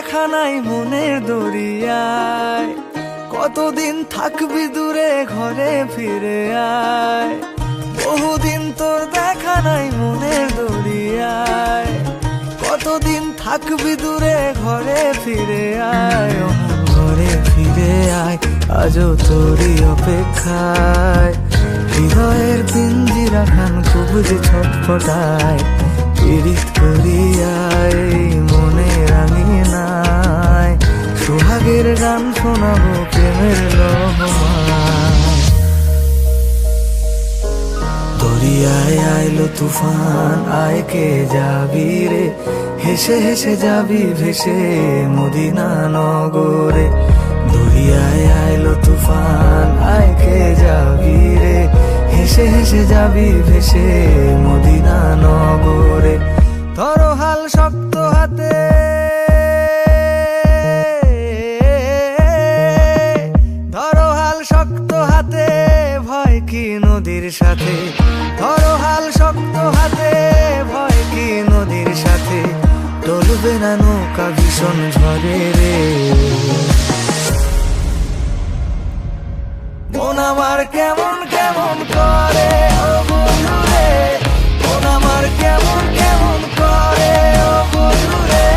দেখা নাই মনের দরিয়ায়, কতদিন থাকবি দূরে ঘরে ফিরে আয়। বহুদিন তোর দেখা নাই মনের দরিয়ায়, কতদিন থাকবি দূরে ঘরে ফিরে আয়। ঘরে ফিরে আয়, আজও তোরই অপেক্ষায়। হৃদয়ের পিঞ্জিরা খান খুব যে ছটফটায়, পীড়িত করিয়ায় মনে রাঙিনায়। সোহাগের গান শোনাবো প্রেমের লহমায়। দরিয়ায় আইলো তুফান, আয় কে যাবি রে, হেসে হেসে যাবি ভেসে মদিনা নগরে। দরিয়ায় আইলো তুফান, আয় কে যাবি রে, হেসে হেসে যাবি ভেসে মদিনা নগরে। ধরো হাল শক্ত হাতে, ধরো হাল শক্ত হাতে, ভয় কি নদীর সাথে। ধরো হাল শক্ত হাতে, ভয় কি নদীর সাথে। টলবে না নৌকা ভীষণ ঝড়ে রে। মন আমার কেমন কেমন করে ও বন্ধু রে, মন আমার কেমন কেমন করে ও বন্ধু রে।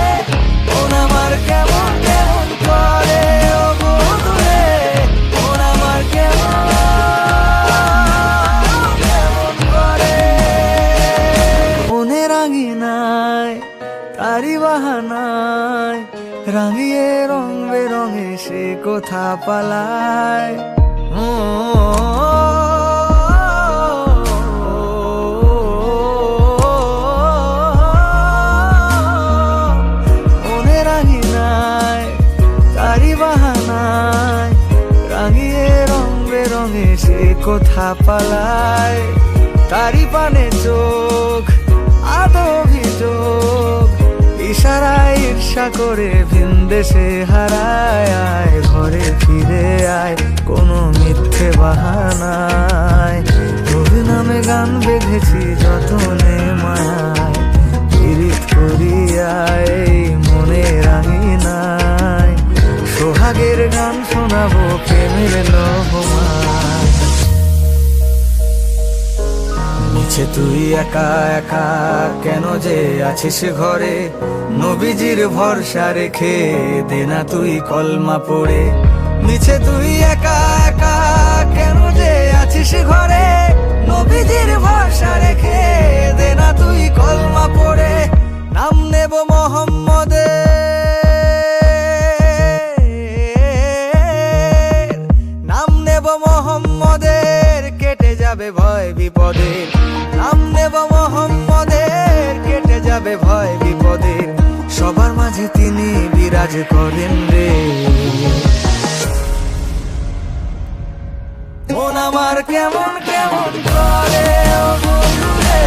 মন আমার কেমন কেমন করে ও বন্ধু রে, মন আমার কেমন কেমন করে। মনে রাঙিনায় তারি বাহানায়, রাঙিয়ে রং বেরঙে সে কোথা পালায়। মনে রাঙিনায় তারি বাহানায়, রাঙিয়ে রং বেরঙে সে কোথা পালায়। তারি পানে চোখ আদো অভিযোগ, ইশারায় ঈর্ষা করে ভিন দেশে হারায়। আয় ঘরে ফিরে আয়, কোনো মিথ্যে বাহানায়। তোর নামে গান বেঁধেছি যতনে মায়ায়, পীড়িত করিয়ায় মনে রাঙিনায়। সোহাগের গান শোনাবো প্রেমের লহমায়। মিছে তুই একা একা কেন যে আছিস ঘরে, নবীজির ভরসা রেখে দে না তুই কলমা পড়ে। মিছে তুই একা একা কেন যে আছিস ঘরে, নবীজির ভরসা রেখে দে না তুই কলমা পড়ে। নাম নেব মোহাম্মদের, নাম নেব মোহাম্মদের, কেটে যাবে ভয় বিপদের। নাম নেব মোহাম্মদের, কেটে যাবে ভয় বিপদের। সবার মাঝে তিনি বিরাজ করেন রে। মন আমার কেমন কেমন করে ও বন্ধু রে,